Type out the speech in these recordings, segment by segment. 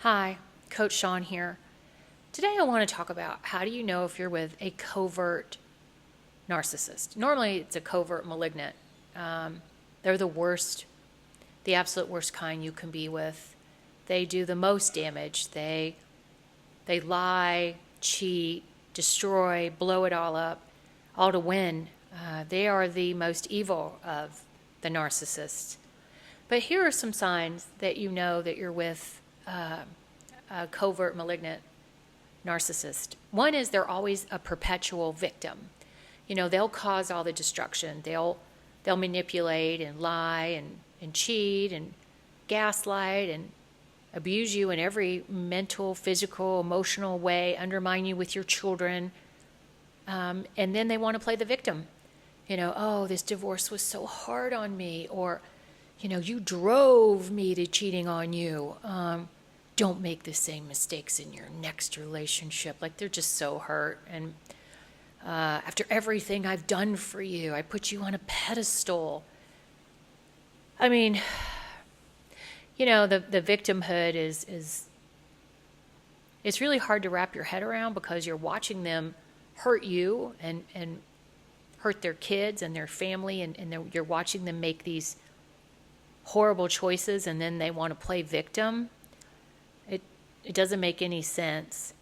Hi, Coach Shawn here. Today I want to talk about how do you know if you're with a covert narcissist. Normally it's a covert malignant. They're the worst, the absolute worst kind you can be with. They do the most damage. They lie, cheat, destroy, blow it all up, all to win. They are the most evil of the narcissists. But here are some signs that you know that you're with a covert malignant narcissist. One is they're always a perpetual victim. You know, they'll cause all the destruction. They'll manipulate and lie and cheat and gaslight and abuse you in every mental, physical, emotional way, undermine you with your children. And then they want to play the victim. You know, oh, this divorce was so hard on me, or, you know, you drove me to cheating on you. Don't make the same mistakes in your next relationship. Like, they're just so hurt. And after everything I've done for you, I put you on a pedestal. I mean, you know, the victimhood is it's really hard to wrap your head around, because you're watching them hurt you and hurt their kids and their family, and you're watching them make these horrible choices, and then they want to play victim. It doesn't make any sense,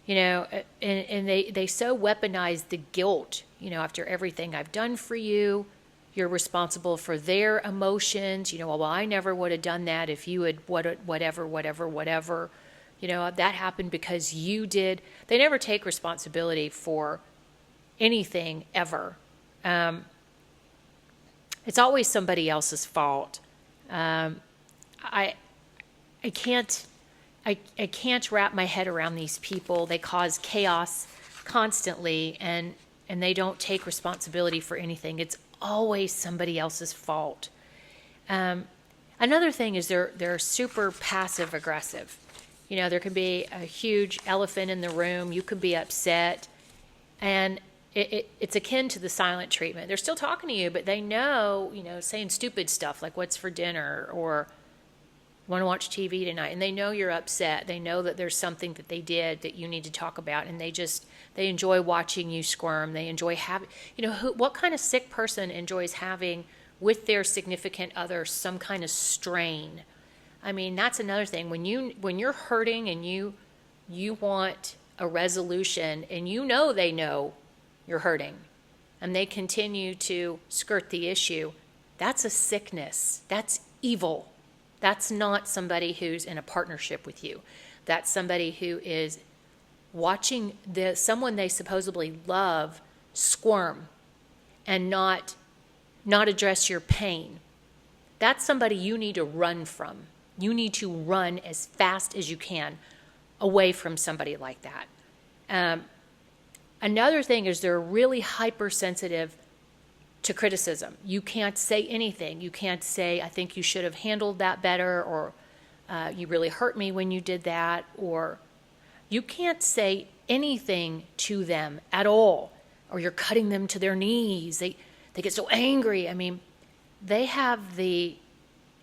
you know, and they so weaponize the guilt. You know, after everything I've done for you, you're responsible for their emotions. You know, well, I never would have done that if you had whatever. You know, that happened because you did. They never take responsibility for anything ever. It's always somebody else's fault. I can't wrap my head around these people. They cause chaos constantly, and they don't take responsibility for anything. It's always somebody else's fault. Another thing is they're super passive aggressive. You know, there can be a huge elephant in the room. You could be upset, and it's akin to the silent treatment. They're still talking to you, but they know, you know, saying stupid stuff like what's for dinner or want to watch TV tonight, and they know you're upset. They know that there's something that they did that you need to talk about, and they enjoy watching you squirm. They enjoy having, you know, what kind of sick person enjoys having with their significant other some kind of strain? I mean, that's another thing. When you're hurting and you want a resolution, and you know they know you're hurting, and they continue to skirt the issue, that's a sickness. That's evil. That's not somebody who's in a partnership with you. That's somebody who is watching someone they supposedly love squirm and not address your pain. That's somebody you need to run from. You need to run as fast as you can away from somebody like that. Another thing is they're really hypersensitive to criticism. You can't say anything. You can't say, I think you should have handled that better, or you really hurt me when you did that, or you can't say anything to them at all, or you're cutting them to their knees. They get so angry. I mean, they have the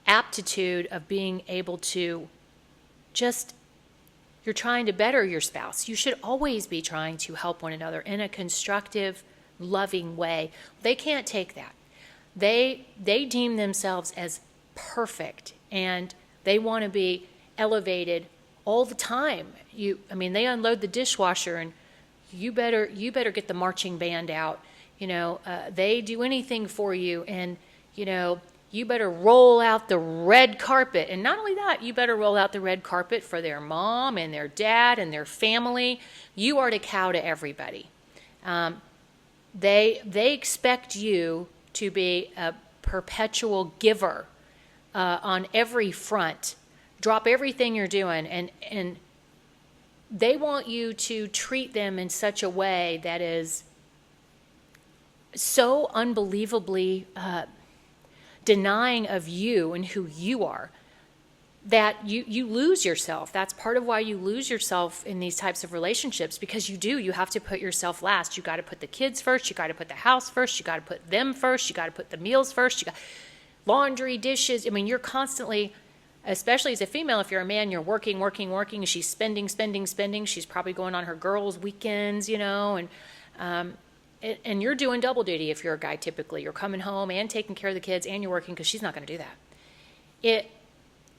aptitude of being able to just, you're trying to better your spouse. You should always be trying to help one another in a constructive, loving way. They can't take that. They deem themselves as perfect, and they want to be elevated all the time. They unload the dishwasher, and you better get the marching band out. You know, they do anything for you, and you know, you better roll out the red carpet. And not only that, you better roll out the red carpet for their mom and their dad and their family. You are to cow to everybody. They expect you to be a perpetual giver on every front. Drop everything you're doing, and they want you to treat them in such a way that is so unbelievably denying of you and who you are, that you lose yourself. That's part of why you lose yourself in these types of relationships, because you have to put yourself last. You got to put the kids first. You got to put the house first. You got to put them first. You got to put the meals first. You got laundry, dishes. I mean, you're constantly especially as a female. If you're a man, you're working, working, working. She's spending, spending, spending. She's probably going on her girls' weekends, and you're doing double duty if you're a guy. Typically, you're coming home and taking care of the kids, and you're working, because she's not going to do that.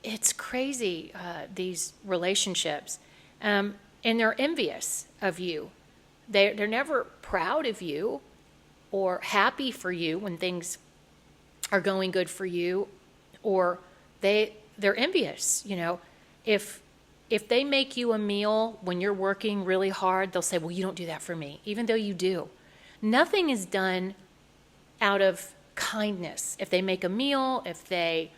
It's crazy, these relationships, and they're envious of you. They're never proud of you or happy for you when things are going good for you, or they're envious. If they make you a meal when you're working really hard, they'll say, well, you don't do that for me, even though you do. Nothing is done out of kindness. If they make a meal, if they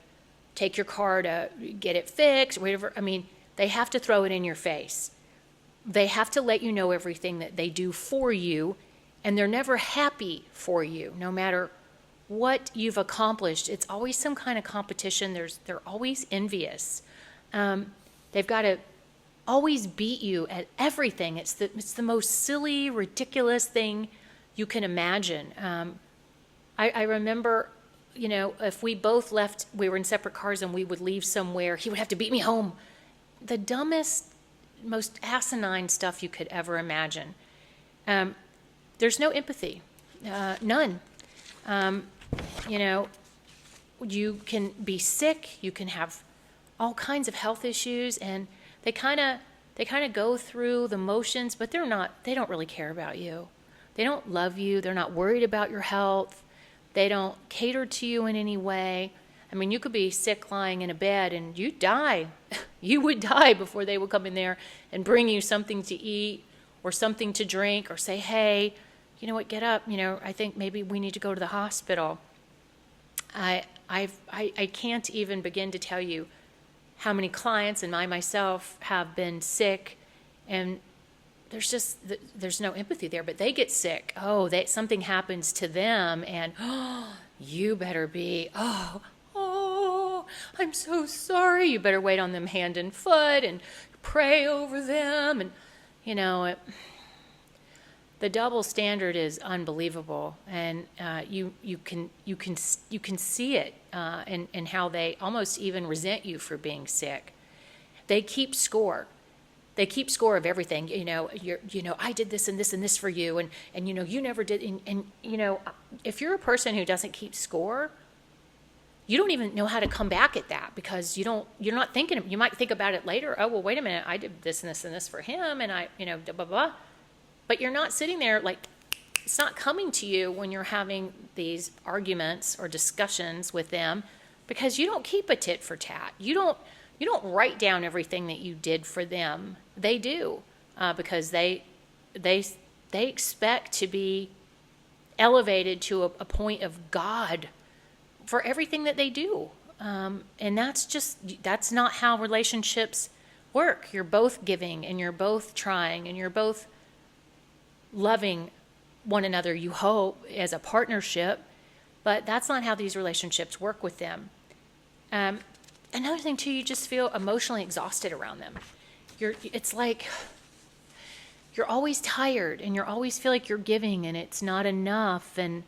take your car to get it fixed, whatever, they have to throw it in your face. They have to let you know everything that they do for you, and they're never happy for you, no matter what you've accomplished. It's always some kind of competition. They're always envious. They've got to always beat you at everything. It's the most silly, ridiculous thing you can imagine. I remember, if we both left, we were in separate cars and we would leave somewhere, he would have to beat me home. The dumbest, most asinine stuff you could ever imagine. There's no empathy, none. You can be sick, you can have all kinds of health issues, and they kind of go through the motions, but they don't really care about you. They don't love you. They're not worried about your health. They don't cater to you in any way. You could be sick lying in a bed and you'd die. You would die before they would come in there and bring you something to eat or something to drink, or say, hey, you know what, get up. I think maybe we need to go to the hospital. I can't even begin to tell you how many clients and I myself have been sick, and there's no empathy there, but they get sick. Something happens to them, and you better be, I'm so sorry. You better wait on them hand and foot and pray over them. And, the double standard is unbelievable. And you can see it in how they almost even resent you for being sick. They keep score. They keep score of everything. I did this and this and this for you, and you never did. And if you're a person who doesn't keep score, you don't even know how to come back at that, because you're not thinking. You might think about it later. Oh, well, wait a minute. I did this and this and this for him, and blah, blah, blah. But you're not sitting there, it's not coming to you when you're having these arguments or discussions with them, because you don't keep a tit for tat. You don't write down everything that you did for them. They do, because they expect to be elevated to a point of God for everything that they do. And that's not how relationships work. You're both giving, and you're both trying, and you're both loving one another, you hope, as a partnership. But that's not how these relationships work with them. Another thing, too, you just feel emotionally exhausted around them. It's like you're always tired, and you always feel like you're giving, and it's not enough, and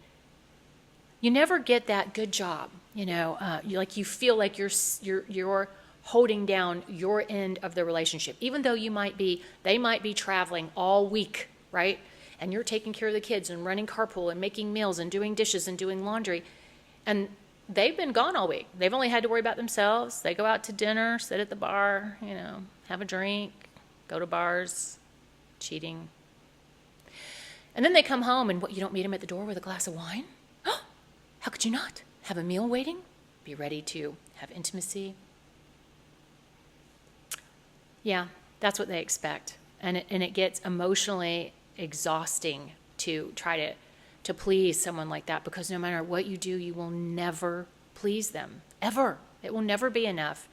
you never get that good job. You feel like you're holding down your end of the relationship, even though they might be traveling all week, right? And you're taking care of the kids and running carpool and making meals and doing dishes and doing laundry, and they've been gone all week. They've only had to worry about themselves. They go out to dinner, sit at the bar, have a drink, go to bars, cheating. And then they come home, and you don't meet them at the door with a glass of wine? How could you not? Have a meal waiting? Be ready to have intimacy? Yeah, that's what they expect. And it gets emotionally exhausting to try to please someone like that, because no matter what you do, you will never please them, ever. It will never be enough.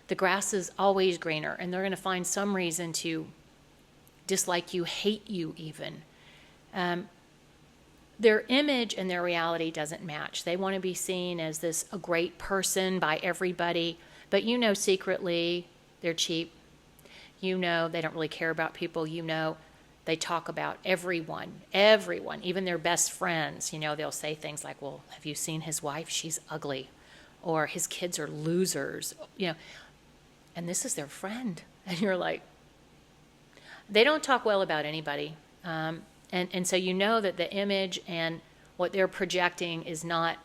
The grass is always greener, and they're going to find some reason to dislike you, hate you even. Their image and their reality doesn't match. They want to be seen as a great person by everybody, but secretly they're cheap. They don't really care about people. They talk about everyone, even their best friends. They'll say things like, well, have you seen his wife? She's ugly. Or his kids are losers. and this is their friend. And you're like, they don't talk well about anybody. And so you know that the image and what they're projecting is not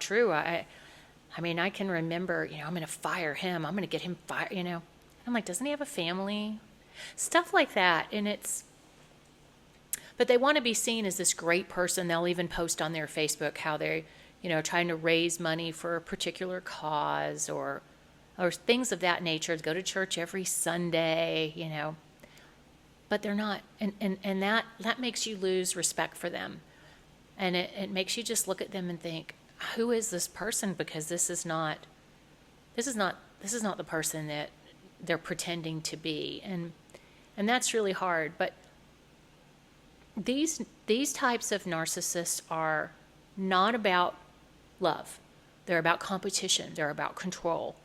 true. I mean, I can remember, I'm going to fire him. I'm going to get him fired, I'm like, doesn't he have a family? Stuff like that. But they want to be seen as this great person. They'll even post on their Facebook how they're, trying to raise money for a particular cause or things of that nature, to go to church every Sunday, But they're not. And that makes you lose respect for them. And it makes you just look at them and think, who is this person? Because this is not the person that they're pretending to be. And that's really hard. But these types of narcissists are not about love. They're about competition. They're about control.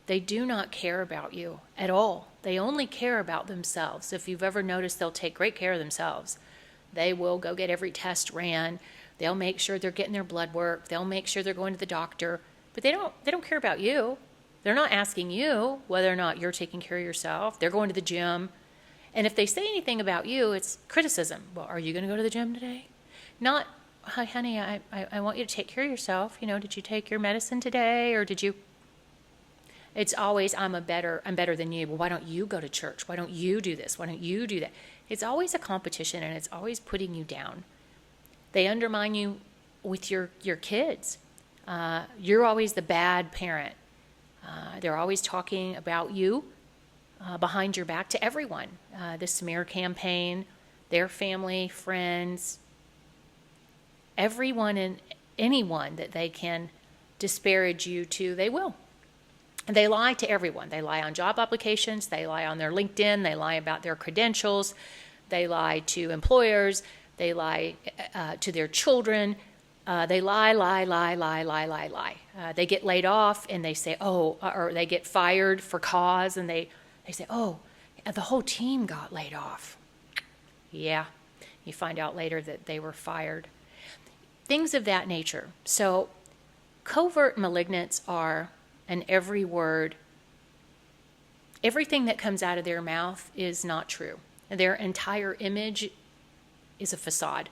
They do not care about you at all. They only care about themselves. If you've ever noticed, they'll take great care of themselves. They will go get every test ran. They'll make sure they're getting their blood work. They'll make sure they're going to the doctor. But they don't care about you. They're not asking you whether or not you're taking care of yourself. They're going to the gym. And if they say anything about you, it's criticism. Well, are you going to go to the gym today? Not, hi, honey, I want you to take care of yourself. Did you take your medicine today, or did you? It's always, I'm better than you. Well, why don't you go to church? Why don't you do this? Why don't you do that? It's always a competition, and it's always putting you down. They undermine you with your kids. You're always the bad parent. They're always talking about you behind your back to everyone. The smear campaign, their family, friends, everyone and anyone that they can disparage you to, they will. And they lie to everyone. They lie on job applications. They lie on their LinkedIn. They lie about their credentials. They lie to employers. They lie to their children. They lie. They get laid off and they say, or they get fired for cause, and they say, the whole team got laid off. Yeah, you find out later that they were fired. Things of that nature. So covert malignants are an every word, everything that comes out of their mouth is not true. Their entire image is a facade.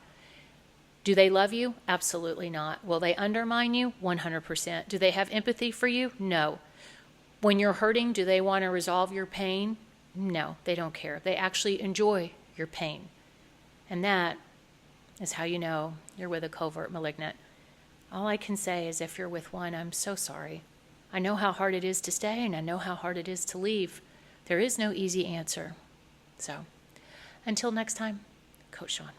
Do they love you? Absolutely not. Will they undermine you? 100%. Do they have empathy for you? No. When you're hurting, do they want to resolve your pain? No, they don't care. They actually enjoy your pain. And that is how you know you're with a covert malignant. All I can say is, if you're with one, I'm so sorry. I know how hard it is to stay, and I know how hard it is to leave. There is no easy answer. So, until next time, Coach Shawn.